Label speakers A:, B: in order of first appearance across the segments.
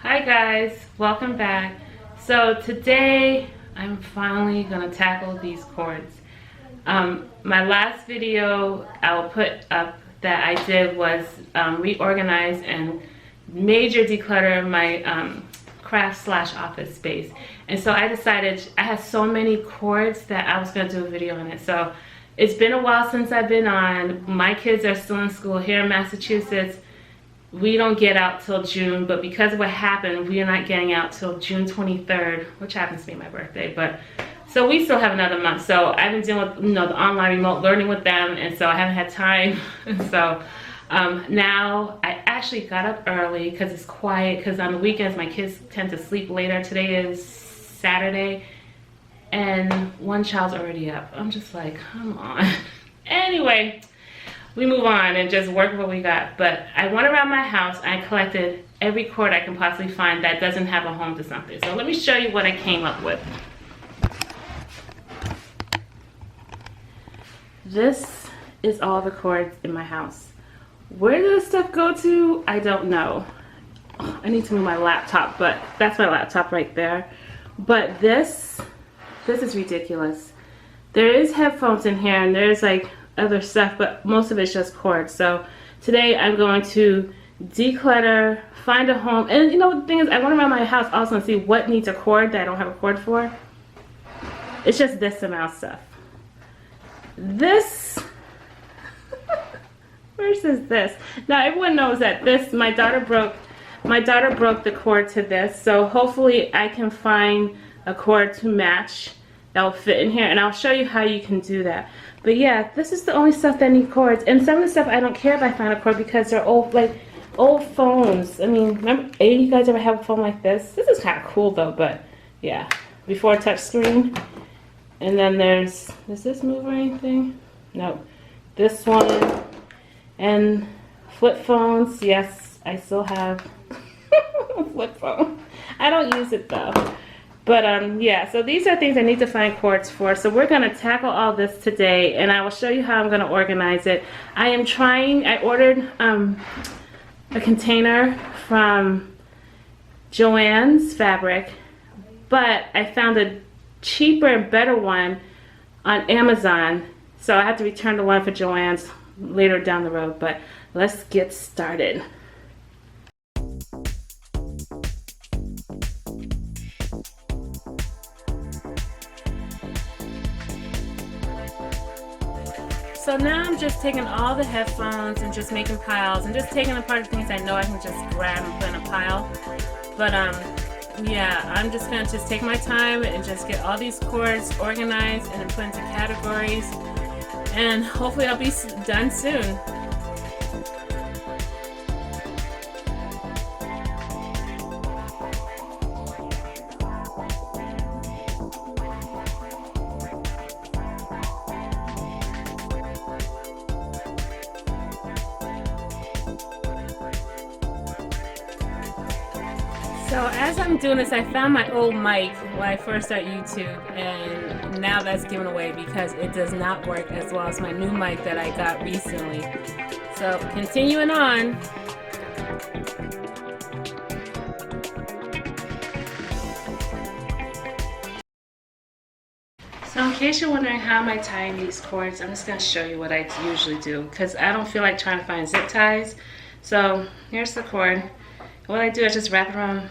A: Hi guys, welcome back. So today I'm finally gonna tackle these cords. My last video I'll put up that I did was reorganize and major declutter my craft/office space. And so I decided I had so many cords that I was gonna do a video on it. So it's been a while since I've been on. My kids are still in school here in Massachusetts. We don't get out till June, but because of what happened, we are not getting out till June 23rd, which happens to be my birthday. But so we still have another month. So I've been dealing with the online remote learning with them, and so I haven't had time. So now I actually got up early because it's quiet. Because on the weekends my kids tend to sleep later. Today is Saturday, and one child's already up. I'm just like, come on. Anyway. We move on and just work with what we got. But I went around my house and I collected every cord I can possibly find that doesn't have a home to something. So let me show you what I came up with. This is all the cords in my house. Where does this stuff go to? I don't know. I need to move my laptop, but that's my laptop right there. But this is ridiculous. There is headphones in here and there's like other stuff, but most of it's just cords. So today I'm going to declutter, find a home, and you know the thing is, I went around my house also and see what needs a cord that I don't have a cord for. It's just this amount of stuff. This where's this? Now everyone knows that this my daughter broke the cord to this, so hopefully I can find a cord to match that will fit in here, and I'll show you how you can do that. But yeah, this is the only stuff that need cords, and some of the stuff I don't care if I find a cord because they're old, like old phones. I mean, remember, any of you guys ever have a phone like this? This is kind of cool though, but yeah, before touch screen. And then does this move or anything? No. This one, and flip phones. Yes, I still have a flip phone. I don't use it though. But yeah, so these are things I need to find cords for. So we're gonna tackle all this today, and I will show you how I'm gonna organize it. I ordered a container from Joann's Fabric, but I found a cheaper and better one on Amazon. So I have to return the one for Joann's later down the road, but let's get started. So now I'm just taking all the headphones and just making piles and just taking apart the things I know I can just grab and put in a pile. But yeah, I'm just gonna take my time and just get all these cords organized and then put into categories, and hopefully I'll be done soon. So as I'm doing this, I found my old mic when I first started YouTube, and now that's given away because it does not work as well as my new mic that I got recently. So continuing on. So in case you're wondering how am I tying these cords, I'm just going to show you what I usually do because I don't feel like trying to find zip ties. So here's the cord. What I do is just wrap it around,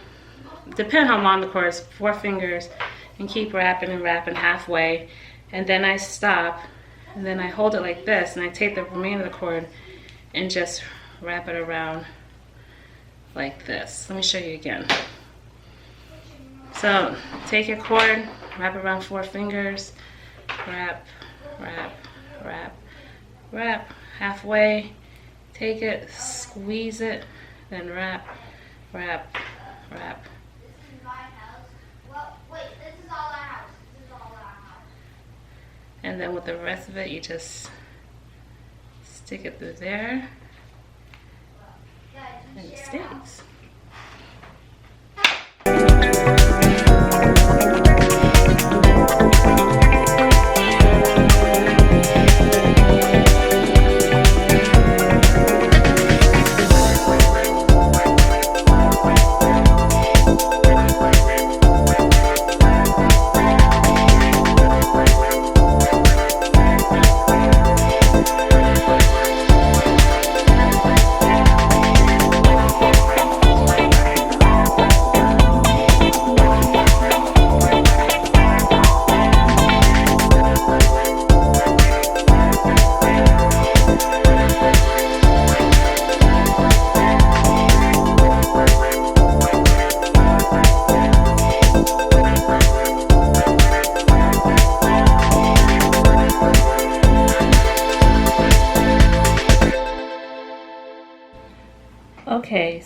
A: depending how long the cord is, 4 fingers, and keep wrapping and wrapping halfway, and then I stop, and then I hold it like this, and I take the remainder of the cord and just wrap it around like this. Let me show you again. So take your cord, wrap it around 4 fingers, wrap, wrap, wrap, wrap halfway, take it, squeeze it, then wrap, wrap, wrap. And then with the rest of it, you just stick it through there, and it stays.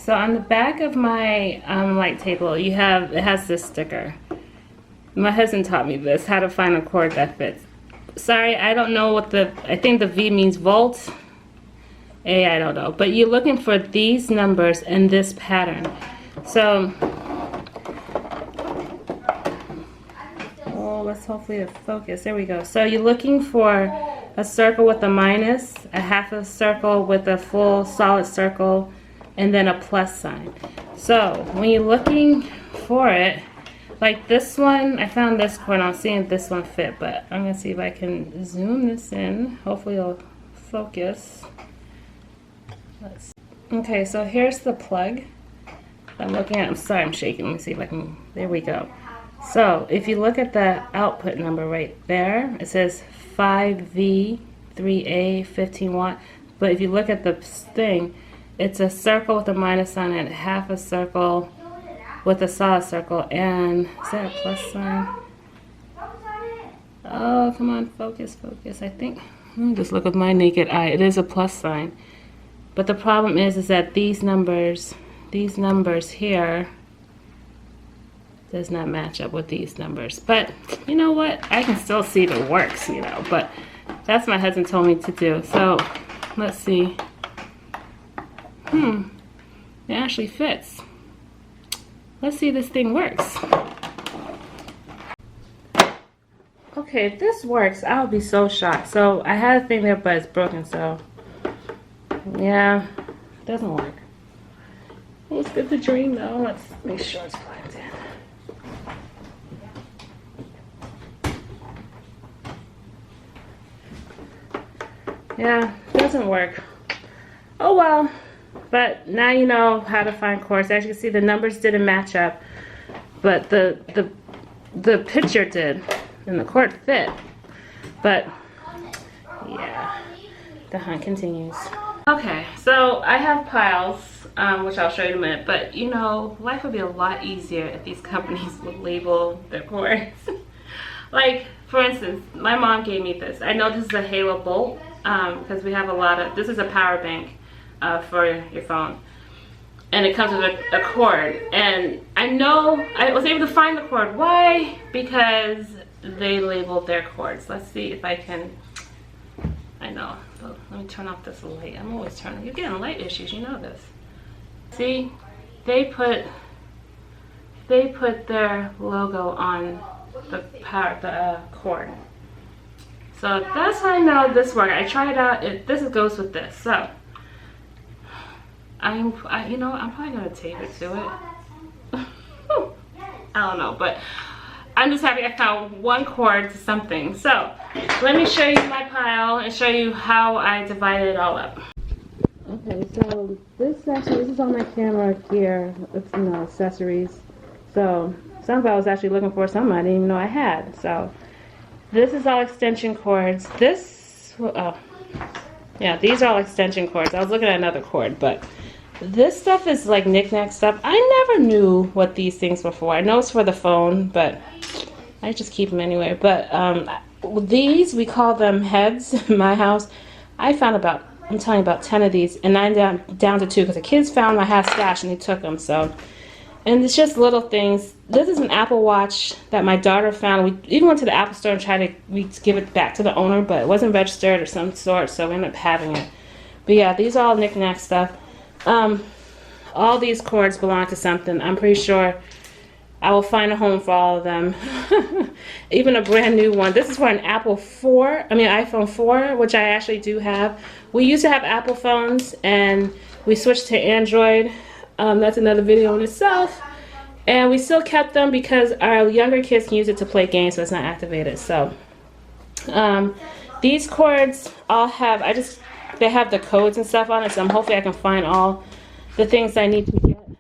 A: so on the back of my light table, it has this sticker. My husband taught me this, how to find a cord that fits. Sorry, I don't know what I think the V means volt. A, I don't know. But you're looking for these numbers and this pattern. So, let's hopefully it focus. There we go. So you're looking for a circle with a minus, a half a circle with a full solid circle, and then a plus sign. So when you're looking for it, like this one, I found this cord. I'm seeing this one fit, but I'm gonna see if I can zoom this in. Hopefully it'll focus. Okay, so here's the plug I'm looking at. I'm sorry, I'm shaking. Let me see if I can. There we go. So if you look at the output number right there, it says 5V 3A 15 watt. But if you look at the thing, it's a circle with a minus sign and half a circle with a solid circle. And is that a plus sign? Oh, come on, focus, focus. I think, let me just look with my naked eye. It is a plus sign. But the problem is that these numbers here does not match up with these numbers. But you know what? I can still see if it works, you know. But that's what my husband told me to do. So let's see. It actually fits. Let's see if this thing works. Okay, if this works, I'll be so shocked. So I had a thing there, but it's broken, so yeah, it doesn't work. Well, it's good to dream though. Let's make sure it's plugged in. Yeah, it doesn't work. Oh well. But now you know how to find cords. As you can see, the numbers didn't match up, but the picture did, and the cord fit. But yeah, the hunt continues. Okay, so I have piles, which I'll show you in a minute. But you know, life would be a lot easier if these companies would label their cords. Like, for instance, my mom gave me this. I know this is a Halo bolt because we have a lot of. This is a power bank. For your phone, and it comes with a cord, and I know I was able to find the cord. Why? Because they labeled their cords. Let's see if I can. I know. So let me turn off this light. I'm always turning. You're getting light issues. You know this. See, they put their logo on the cord. So that's how I know this works. I tried it out. This goes with this. So. You know, I'm probably gonna tape it to it. I don't know, but I'm just happy I found one cord to something. So let me show you my pile and show you how I divided it all up. Okay, so this is all my camera gear. It's, you know, accessories. So some of I was actually looking for something I didn't even know I had. So this is all extension cords. Yeah, these are all extension cords. I was looking at another cord, but this stuff is like knick-knack stuff. I never knew what these things were for. I know it's for the phone, but I just keep them anyway. But these, we call them heads in my house. I found about, I'm telling you, about 10 of these, and I'm down to 2 because the kids found my half stash and they took them. So, and it's just little things. This is an Apple Watch that my daughter found. We even went to the Apple Store and tried to give it back to the owner, but it wasn't registered or some sort, so we ended up having it. But yeah, these are all knick-knack stuff. All these cords belong to something. I'm pretty sure I will find a home for all of them. Even a brand new one. This is for an iPhone 4, which I actually do have. We used to have Apple phones and we switched to Android. That's another video in itself. And we still kept them because our younger kids can use it to play games, so it's not activated. So these cords all have, they have the codes and stuff on it, so hopefully I can find all the things I need to get to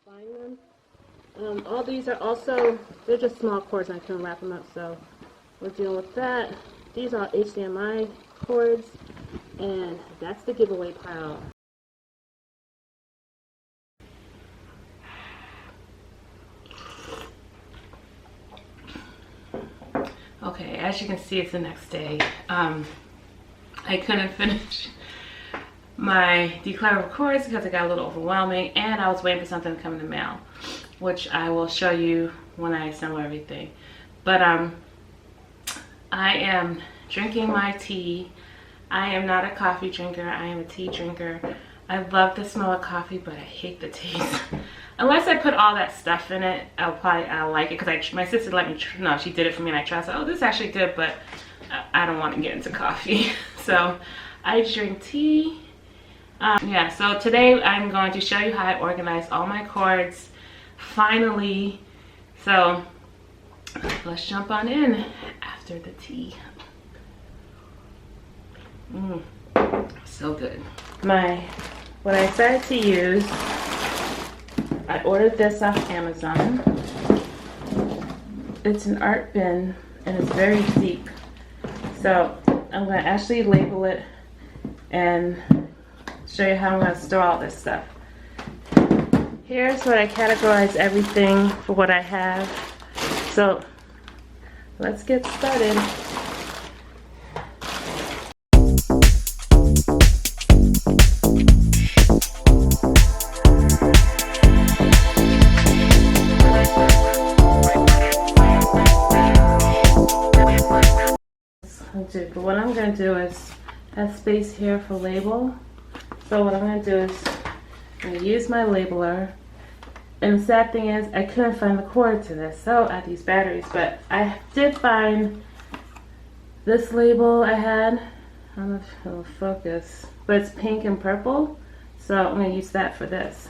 A: find them. All these are also, they're just small cords and I couldn't wrap them up, so we're dealing with that. These are HDMI cords, and that's the giveaway pile. Okay, as you can see, it's the next day. I couldn't finish my declutter cords because it got a little overwhelming, and I was waiting for something to come in the mail, which I will show you when I assemble everything. But I am drinking my tea. I am not a coffee drinker, I am a tea drinker. I love the smell of coffee, but I hate the taste. Unless I put all that stuff in it, I'll like it, because my sister let me, no, she did it for me and I tried, so, oh, this is actually good, but I don't want to get into coffee. So I drink tea. Yeah, so today I'm going to show you how I organize all my cords, finally. So let's jump on in after the tea. So good. What I started to use, I ordered this off Amazon. It's an ARTBIN and it's very deep. So I'm going to actually label it and show you how I'm going to store all this stuff. Here's what I categorize everything for what I have. So let's get started. But what I'm going to do is have space here for label. So what I'm going to do is I'm going to use my labeler. And the sad thing is I couldn't find the cord to this, so I had these batteries. But I did find this label I had. I don't know if it'll focus, but it's pink and purple. So I'm going to use that for this.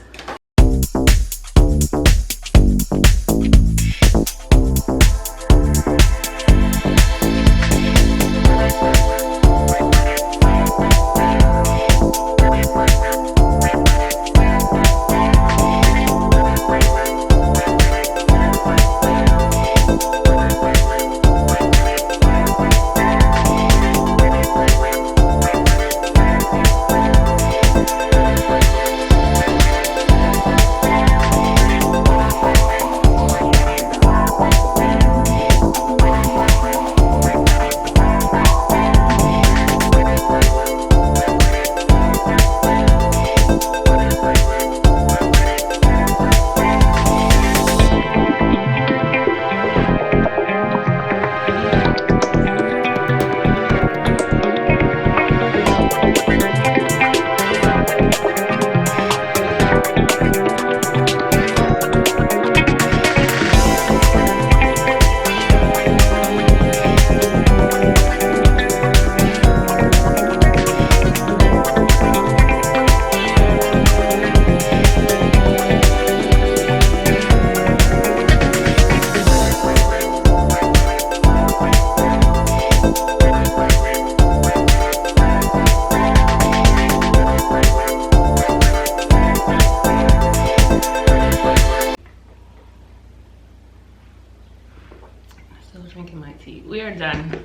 A: Drinking my tea. We are done,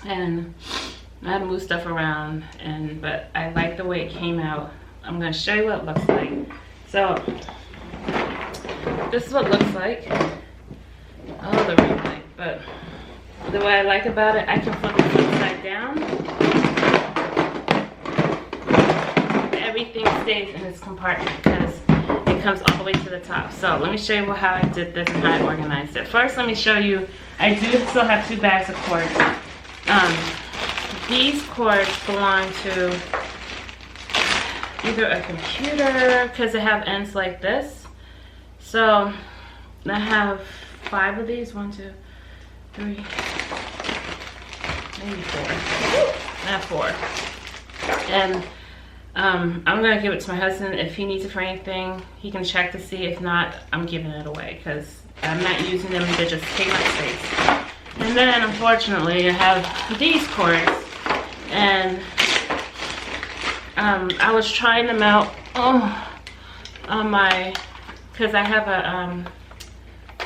A: and I had to move stuff around, but I like the way it came out. I'm going to show you what it looks like. So this is what it looks like. Oh, the ring light. But the way I like about it, I can flip it upside down. Everything stays in this compartment because it comes all the way to the top. So let me show you how I did this and how I organized it. First, let me show you, I do still have 2 bags of cords. These cords belong to either a computer, because they have ends like this. So I have 5 of these, 1, 2, 3, maybe 4. I have 4. And I'm gonna give it to my husband. If he needs it for anything, he can check to see. If not, I'm giving it away because I'm not using them to just take my space. And then unfortunately I have these cords, and I was trying them out on my, because I have a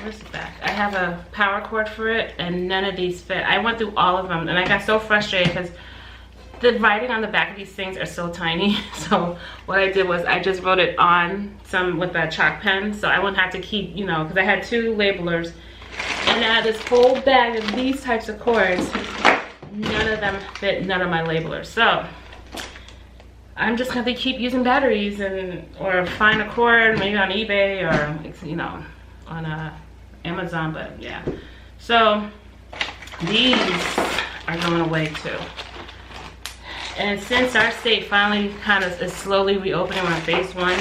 A: where's the back? I have a power cord for it, and none of these fit. I went through all of them and I got so frustrated because the writing on the back of these things are so tiny. So what I did was I just wrote it on some with a chalk pen, so I wouldn't have to keep, you know, because I had 2 labelers, and I had this whole bag of these types of cords. None of them fit none of my labelers. So I'm just gonna keep using batteries or find a cord maybe on eBay or, you know, on Amazon, but yeah. So these are going away too. And since our state finally kind of is slowly reopening on phase 1, I'm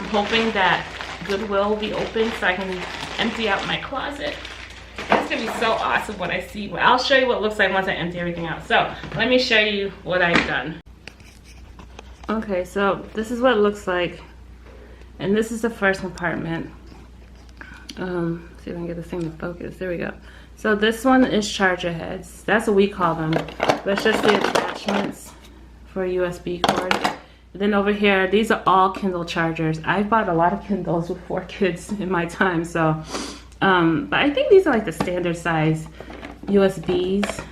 A: hoping that Goodwill will be open so I can empty out my closet. It's gonna be so awesome what I see. Well, I'll show you what it looks like once I empty everything out. So let me show you what I've done. Okay, so this is what it looks like. And this is the first compartment. See if I can get this thing to focus. There we go. So this one is charger heads. That's what we call them. That's just the attachments for a USB cord. And then over here, these are all Kindle chargers. I bought a lot of Kindles with 4 kids in my time, so but I think these are like the standard size USBs.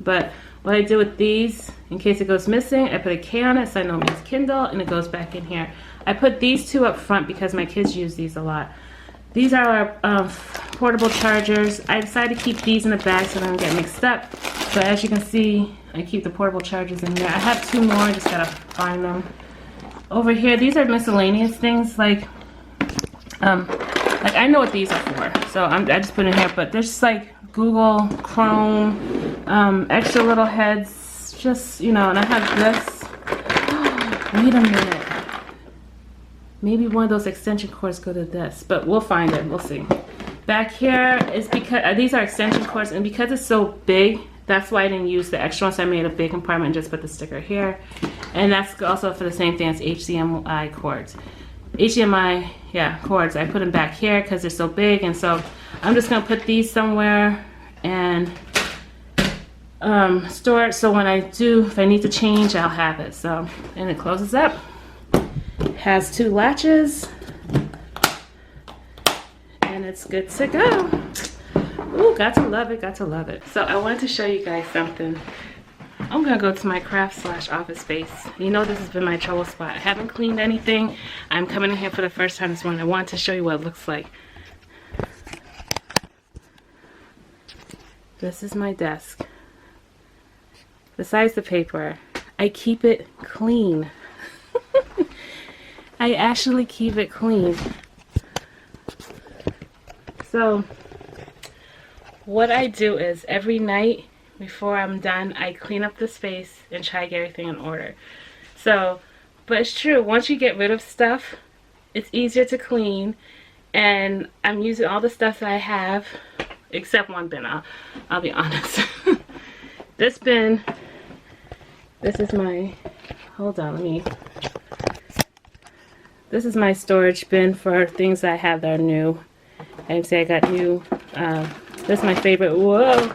A: But what I do with these, in case it goes missing, I put a K on it so I know it means Kindle, and it goes back in here. I put these 2 up front because my kids use these a lot. These are our portable chargers. I decided to keep these in the bag so they don't get mixed up. But as you can see, I keep the portable chargers in here. I have 2 more, I just gotta find them. Over here, these are miscellaneous things like I know what these are for, so I just put in here, but there's just like Google, Chrome, extra little heads, just, you know, and I have this. Wait a minute. Maybe one of those extension cords go to this, but we'll find it, we'll see. Back here is because, these are extension cords, and because it's so big, that's why I didn't use the extra ones. So I made a big compartment and just put the sticker here. And that's also for the same thing as HDMI cords. HDMI, yeah, cords. I put them back here because they're so big. And so I'm just going to put these somewhere and store it. So when I do, if I need to change, I'll have it. So, and it closes up. It has 2 latches. And it's good to go. Ooh, got to love it, got to love it. So I wanted to show you guys something. I'm gonna go to my craft/office space. You know this has been my trouble spot. I haven't cleaned anything. I'm coming in here for the first time this morning. I wanted to show you what it looks like. This is my desk. Besides the paper, I keep it clean. I actually keep it clean. So what I do is every night before I'm done, I clean up the space and try to get everything in order. So, but it's true, once you get rid of stuff, it's easier to clean, and I'm using all the stuff that I have, except one bin, I'll be honest. This bin, this is my, hold on, this is my storage bin for things that I have that are new. I say I got new, this is my favorite, whoa!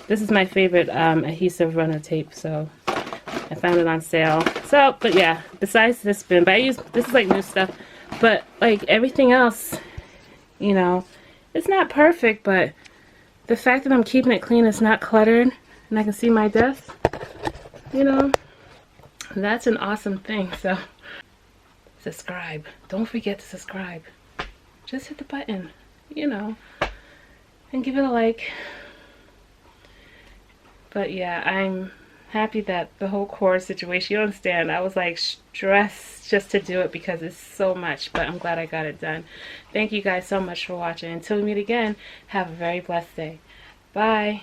A: This is my favorite adhesive runner tape, so I found it on sale. So, but yeah, besides this bin, but I use, this is like new stuff, but like everything else, you know, it's not perfect, but the fact that I'm keeping it clean, it's not cluttered, and I can see my desk, you know, that's an awesome thing. So, subscribe. Don't forget to subscribe. Just hit the button, you know, and give it a like. But yeah, I'm happy that the whole core situation, you understand, I was like stressed just to do it because it's so much, but I'm glad I got it done. Thank you guys so much for watching. Until we meet again, have a very blessed day. Bye.